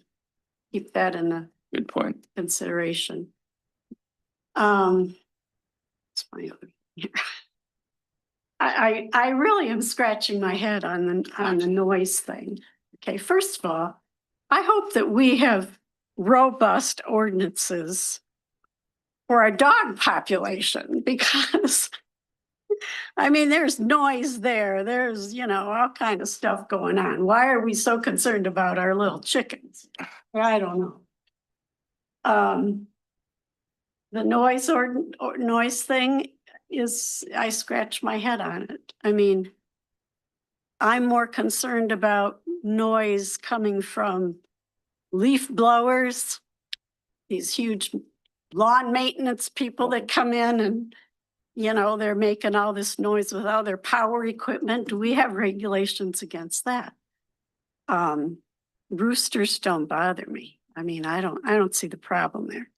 keep that in the Good point. consideration. It's my other. I really am scratching my head on the noise thing. Okay, first of all, I hope that we have robust ordinances for our dog population because there's noise there. There's, all kind of stuff going on. Why are we so concerned about our little chickens? I don't know. The noise thing is, I scratch my head on it. I'm more concerned about noise coming from leaf blowers, these huge lawn maintenance people that come in and, they're making all this noise with all their power equipment. Do we have regulations against that? Roosters don't bother me. I don't see the problem there.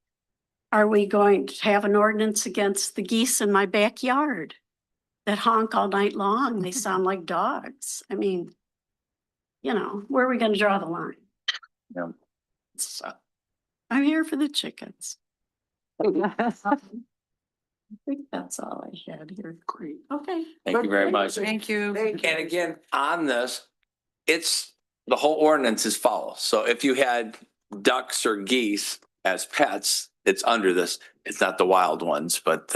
Are we going to have an ordinance against the geese in my backyard that honk all night long? They sound like dogs. Where are we going to draw the line? Yeah. So, I'm here for the chickens. I think that's all I had here. Great. Okay. Thank you very much. Thank you. And again, on this, the whole ordinance is follow. So if you had ducks or geese as pets, it's under this. It's not the wild ones, but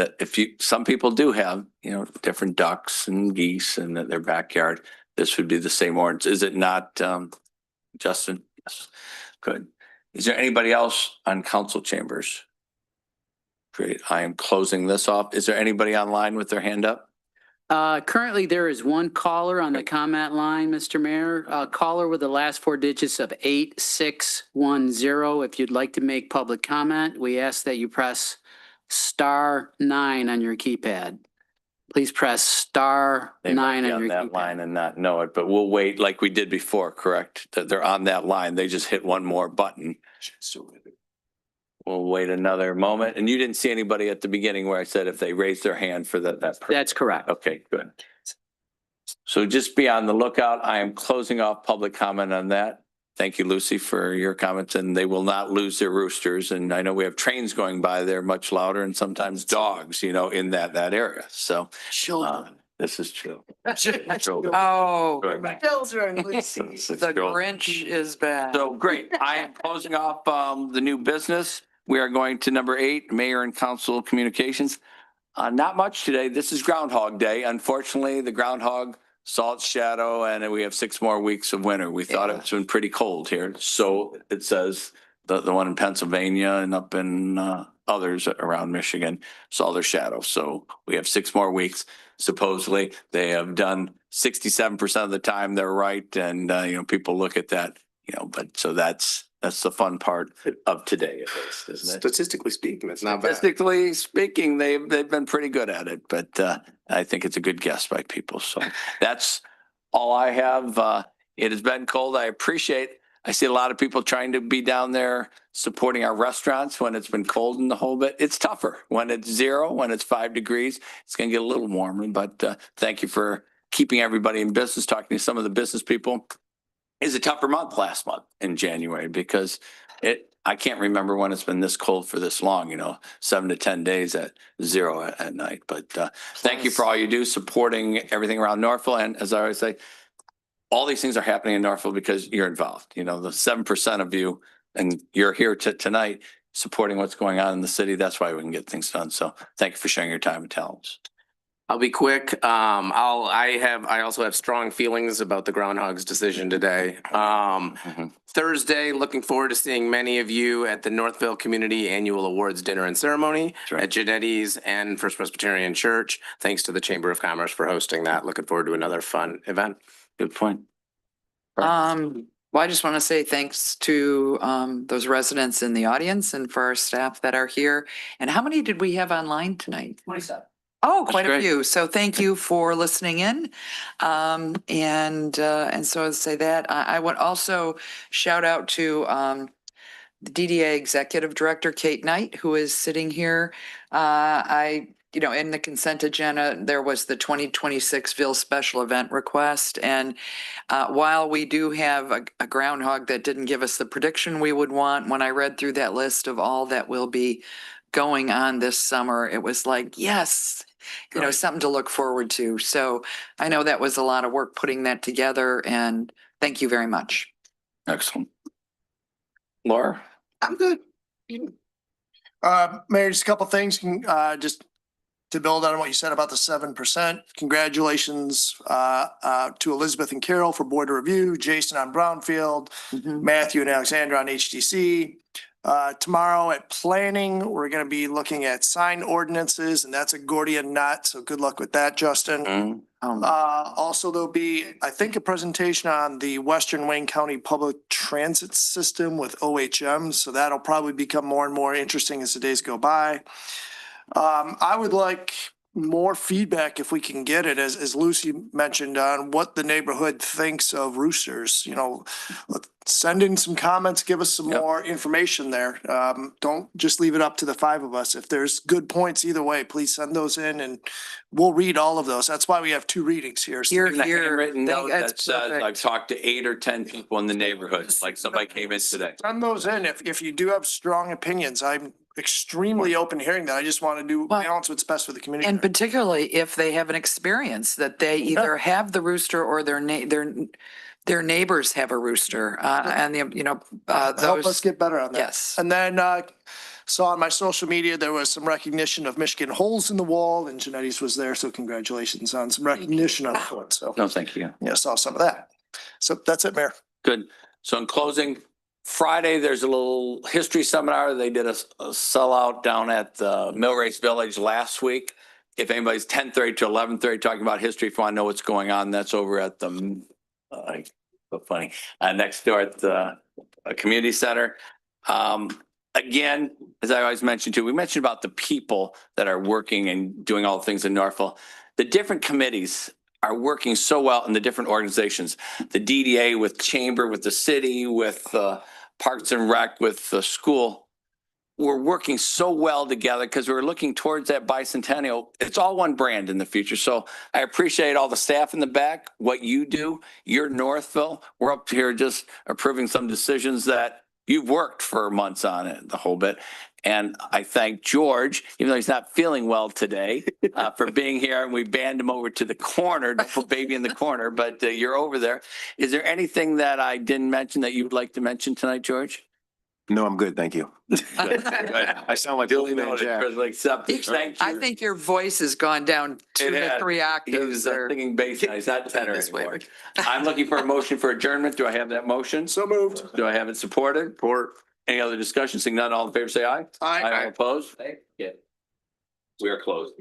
some people do have, different ducks and geese in their backyard. This would be the same ordinance. Is it not, Justin? Yes. Good. Is there anybody else on council chambers? Great. I am closing this off. Is there anybody online with their hand up? Currently, there is one caller on the comment line, Mr. Mayor. Caller with the last four digits of 8610. If you'd like to make public comment, we ask that you press *9 on your keypad. Please press *9 They might on be your on that keypad. line and not know it, but we'll wait like we did before, correct? That they're on that line. They just hit one more button. We'll wait another moment. And you didn't see anybody at the beginning where I said if they raise their hand for that. That's correct. Okay, good. So just be on the lookout. I am closing off public comment on that. Thank you, Lucy, for your comments, and they will not lose their roosters. And I know we have trains going by there much louder and sometimes dogs, in that area. So Children. This is true. Oh, Right. Bills are in Lucy's. This is the true. Grinch is back. So great. I am closing off the new business. We are going to number 8, Mayor and Council Communications. Not much today. This is Groundhog Day. Unfortunately, the groundhog saw its shadow and we have 6 more weeks of winter. We thought it's been pretty cold here. So it says the one in Pennsylvania and up in others around Michigan saw their shadow. So we have 6 more weeks. Supposedly they have done 67% of the time they're right. And, people look at that, but so that's the fun part of today, at least, isn't it? Statistically speaking, it's not bad. Statistically speaking, they've been pretty good at it, but I think it's a good guess by people. So that's all I have. It has been cold. I see a lot of people trying to be down there supporting our restaurants when it's been cold in the whole bit. It's tougher when it's 0, when it's 5 degrees. It's going to get a little warmer, but thank you for keeping everybody in business, talking to some of the business people. Is a tougher month last month in January because I can't remember when it's been this cold for this long, 7 to 10 days at 0 at night. But thank you for all you do supporting everything around Norfolk. And as I always say, all these things are happening in Norfolk because you're involved. The 7% of you, and you're here tonight supporting what's going on in the city. That's why we can get things done. So thank you for sharing your time and talents. I'll be quick. I also have strong feelings about the Groundhog's decision today. Thursday, looking forward to seeing many of you at the Northville Community Annual Awards Dinner and Ceremony at Genetti's and First Presbyterian Church. Thanks to the Chamber of Commerce for hosting that. Looking forward to another fun event. Good point. Well, I just want to say thanks to those residents in the audience and for our staff that are here. And how many did we have online tonight? 27. Oh, That's quite a great. few. So thank you for listening in. And so I'd say that I would also shout out to the DDA Executive Director, Kate Knight, who is sitting here. In the consent agenda, there was the 2026 Ville special event request. And while we do have a groundhog that didn't give us the prediction we would want, when I read through that list of all that will be going on this summer, it was like, yes, something to look forward to. So I know that was a lot of work putting that together, and thank you very much. Excellent. Laura? I'm good. Mayor, just a couple things, just to build on what you said about the 7%. Congratulations to Elizabeth and Carol for board review, Jason on Brownfield, Matthew and Alexandra on HDC. Tomorrow at planning, we're going to be looking at sign ordinances, and that's a Gordian knot. So good luck with that, Justin. Also, there'll be, I think, a presentation on the Western Wayne County Public Transit System with OHM. So that'll probably become more and more interesting as the days go by. I would like more feedback if we can get it, as Lucy mentioned, on what the neighborhood thinks of roosters. Send in some comments, give us some more information there. Don't just leave it up to the 5 of us. If there's good points either way, please send those in and we'll read all of those. That's why we have 2 readings here. So Here, In a here. handwritten note that That's says, perfect. I've talked to 8 or 10 people in the neighborhood, like somebody came in today. send those in if you do have strong opinions. I'm extremely open to hearing that. I just want to do balance what's best for the community. And particularly if they have an experience that they either have the rooster or their neighbors have a rooster, and Help us those. get better on that. Yes. And then saw on my social media, there was some recognition of Michigan holes in the wall, and Genetti's was there. So congratulations on some recognition on that one. So No, thank you. yeah, saw some of that. So that's it, Mayor. Good. So in closing, Friday, there's a little history seminar. They did a sellout down at the Mill Race Village last week. If anybody's 10:30 to 11:30 talking about history, if you want to know what's going on, that's over at the, so funny, next door at the community center. Again, as I always mention too, we mentioned about the people that are working and doing all the things in Norfolk. The different committees are working so well in the different organizations. The DDA with Chamber, with the city, with Parks and Rec, with the school. We're working so well together because we're looking towards that bicentennial. It's all one brand in the future. So I appreciate all the staff in the back, what you do. You're Northville. We're up here just approving some decisions that you've worked for months on it, the whole bit. And I thank George, even though he's not feeling well today, for being here. And we banned him over to the corner. Don't put baby in the corner, but you're over there. Is there anything that I didn't mention that you would like to mention tonight, George? No, I'm good. Thank you. Good, good. I sound like Duly Old Man noted, Jack. President Accepted. Thank you. I think your voice has gone down 2 It to has. 3 He octaves was there. singing bass now. He's not tenor This way. anymore. I'm looking for a motion for adjournment. Do I have that motion? So moved. Do I have it supported? Support. Any other discussion? Seeing none, all in favor, say aye. Aye. All opposed? Yeah. We are closed.